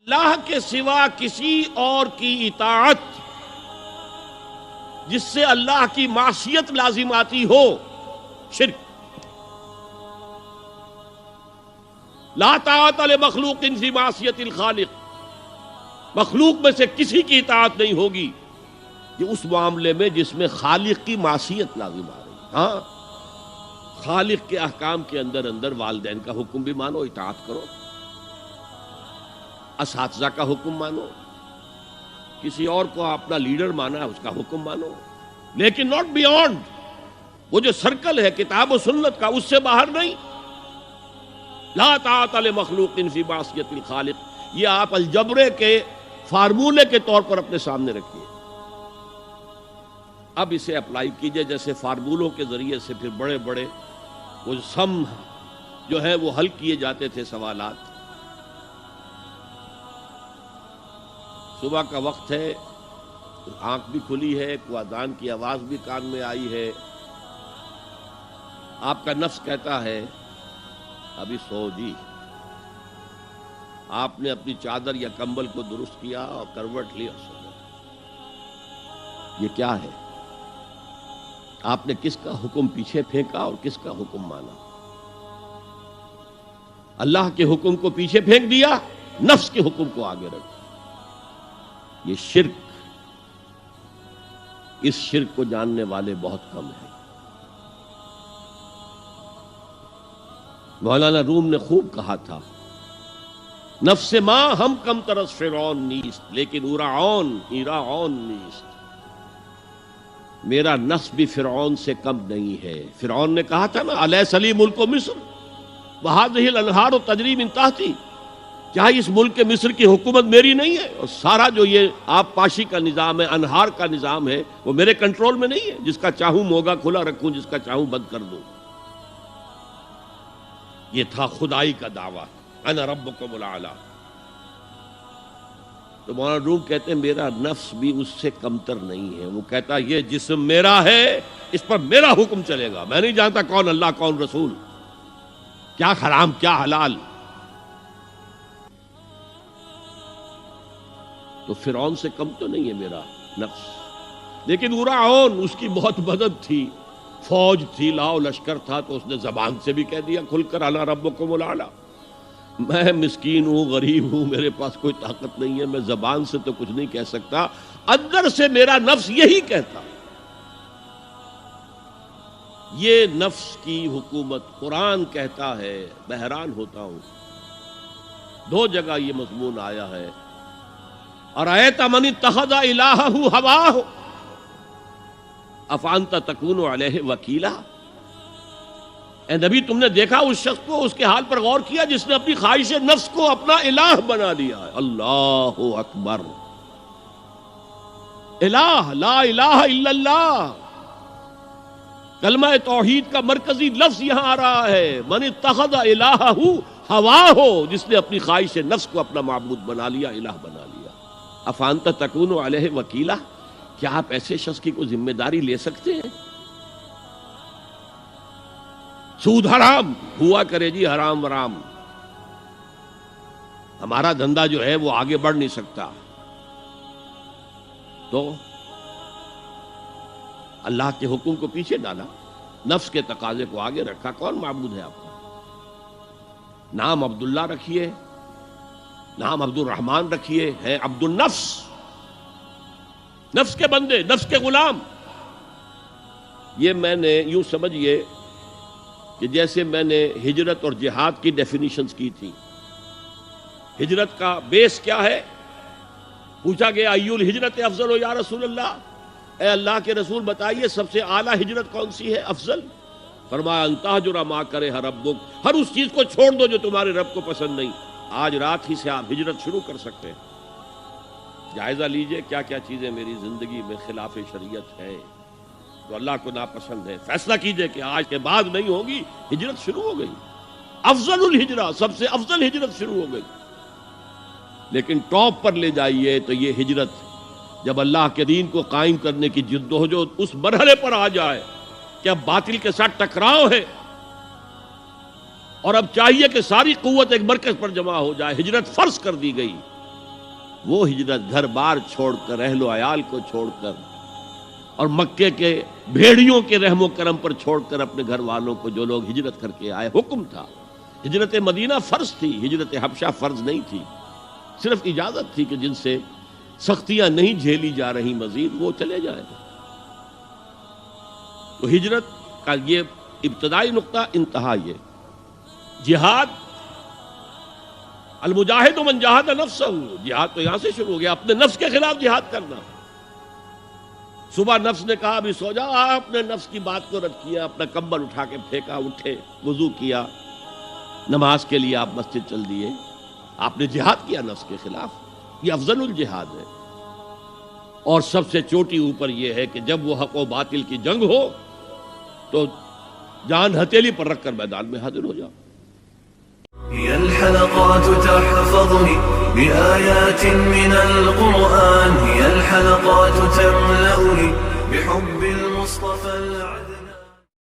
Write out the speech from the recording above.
اللہ کے سوا کسی اور کی اطاعت جس سے اللہ کی معصیت لازم آتی ہو، شرک۔ لا طاعت لمخلوق فی معصیت الخالق، مخلوق میں سے کسی کی اطاعت نہیں ہوگی یہ اس معاملے میں جس میں خالق کی معصیت لازم آ رہی۔ ہاں، خالق کے احکام کے اندر والدین کا حکم بھی مانو، اطاعت کرو، اساتذہ کا حکم مانو، کسی اور کو اپنا لیڈر مانا ہے اس کا حکم مانو، لیکن ناٹ بیونڈ وہ جو سرکل ہے کتاب و سنت کا، اس سے باہر نہیں۔ لا طاعت لمخلوق فی معصیت الخالق، یہ آپ الجبرے کے فارمولے کے طور پر اپنے سامنے رکھیے۔ اب اسے اپلائی کیجئے، جیسے فارمولوں کے ذریعے سے پھر بڑے بڑے وہ سم جو ہے وہ حل کیے جاتے تھے سوالات۔ صبح کا وقت ہے، آنکھ بھی کھلی ہے، کوئی اذان کی آواز بھی کان میں آئی ہے، آپ کا نفس کہتا ہے ابھی سو جی۔ آپ نے اپنی چادر یا کمبل کو درست کیا اور کروٹ لی اور سو گئے۔ یہ کیا ہے؟ آپ نے کس کا حکم پیچھے پھینکا اور کس کا حکم مانا؟ اللہ کے حکم کو پیچھے پھینک دیا، نفس کے حکم کو آگے رکھ۔ یہ شرک، اس شرک کو جاننے والے بہت کم ہیں۔ مولانا روم نے خوب کہا تھا، نفس ما ہم کم ترس فرعون نیست لیکن اورعون ایراعون نیست۔ میرا نفس بھی فرعون سے کم نہیں ہے۔ فرعون نے کہا تھا نا الیس لی ملک مصر وہذہ الانہار تجری من تحتی، کیا اس ملک مصر کی حکومت میری نہیں ہے؟ اور سارا جو یہ آب پاشی کا نظام ہے، انہار کا نظام ہے، وہ میرے کنٹرول میں نہیں ہے؟ جس کا چاہوں موگا کھلا رکھوں، جس کا چاہوں بند کر دوں۔ یہ تھا خدائی کا دعویٰ، انا ربکم الاعلی۔ تو مولانا روم کہتے ہیں میرا نفس بھی اس سے کمتر نہیں ہے۔ وہ کہتا یہ جسم میرا ہے، اس پر میرا حکم چلے گا، میں نہیں جانتا کون اللہ کون رسول، کیا حرام کیا حلال۔ تو فرعون سے کم تو نہیں ہے میرا نفس، لیکن اورعون اس کی بہت مدد تھی، فوج تھی، لاؤ لشکر تھا، تو اس نے زبان سے بھی کہہ دیا کھل کر انا ربکم الاعلی۔ میں مسکین ہوں، غریب ہوں، میرے پاس کوئی طاقت نہیں ہے، میں زبان سے تو کچھ نہیں کہہ سکتا، اندر سے میرا نفس یہی کہتا۔ یہ نفس کی حکومت قرآن کہتا ہے، میں حیران ہوتا ہوں، دو جگہ یہ مضمون آیا ہے، ارأیت من اتخذ الہہ ہواہ افانت تکون علیہ وکیلا۔ اے نبی تم نے دیکھا اس شخص کو، اس کے حال پر غور کیا جس نے اپنی خواہش نفس کو اپنا الہ بنا لیا ہے۔ اللہ اکبر، الہ، لا الہ الا اللہ، کلمہ توحید کا مرکزی لفظ یہاں آ رہا ہے، من اتخذ الہہ ہواہ، جس نے اپنی خواہش نفس کو اپنا معبود بنا لیا، الہ بنا لیا۔ افانت تکون علیہ وکیلا، کیا آپ ایسے شخص کی کوئی ذمہ داری لے سکتے ہیں؟ سود حرام ہوا کرے جی، حرام ورام، ہمارا دھندا جو ہے وہ آگے بڑھ نہیں سکتا، تو اللہ کے حکم کو پیچھے ڈالا، نفس کے تقاضے کو آگے رکھا۔ کون معبود ہے آپ کا؟ نام عبداللہ رکھیے، نام عبد الرحمن رکھیے، ہے عبد النفس، نفس کے بندے، نفس کے غلام۔ یہ میں نے یوں سمجھئے کہ جیسے میں نے ہجرت اور جہاد کی ڈیفینیشنز کی تھی۔ ہجرت کا بیس کیا ہے؟ پوچھا گیا ایو الہجرت افضل یا رسول اللہ، اے اللہ کے رسول بتائیے سب سے اعلیٰ ہجرت کون سی ہے، افضل؟ فرمایا ان تہجر ما کرہ ربک، ہر اس چیز کو چھوڑ دو جو تمہارے رب کو پسند نہیں۔ آج رات ہی سے آپ ہجرت شروع کر سکتے ہیں۔ جائزہ لیجئے کیا کیا چیزیں میری زندگی میں خلاف شریعت ہیں، تو اللہ کو ناپسند ہے، فیصلہ کیجئے کہ آج کے بعد نہیں ہوگی۔ ہجرت شروع ہو گئی، افضل الہجرہ، سب سے افضل ہجرت شروع ہو گئی۔ لیکن ٹاپ پر لے جائیے تو یہ ہجرت جب اللہ کے دین کو قائم کرنے کی جدوجہد اس مرحلے پر آ جائے کہ اب باطل کے ساتھ ٹکراؤ ہے، اور اب چاہیے کہ ساری قوت ایک مرکز پر جمع ہو جائے، ہجرت فرض کر دی گئی، وہ ہجرت گھر بار چھوڑ کر، اہل و عیال کو چھوڑ کر، اور مکے کے بھیڑیوں کے رحم و کرم پر چھوڑ کر اپنے گھر والوں کو جو لوگ ہجرت کر کے آئے، حکم تھا۔ ہجرت مدینہ فرض تھی، ہجرت حبشہ فرض نہیں تھی، صرف اجازت تھی کہ جن سے سختیاں نہیں جھیلی جا رہی مزید وہ چلے جائیں۔ تو ہجرت کا یہ ابتدائی نقطہ، انتہا یہ جہاد، المجاہد من جاہد نفسہ، جہاد تو یہاں سے شروع ہو گیا، اپنے نفس کے خلاف جہاد کرنا۔ صبح نفس نے کہا ابھی سو جاؤ، آپ نے نفس کی بات کو رد کیا، اپنا کمبل اٹھا کے پھینکا، اٹھے، وضو کیا، نماز کے لیے آپ مسجد چل دیے، آپ نے جہاد کیا نفس کے خلاف۔ یہ افضل الجہاد ہے، اور سب سے چوٹی اوپر یہ ہے کہ جب وہ حق و باطل کی جنگ ہو تو جان ہتھیلی پر رکھ کر میدان میں حاضر ہو جاؤ۔ هي الحلقات تحفظني بآيات من القرآن، هي الحلقات تملأني بحب المصطفى العدنان.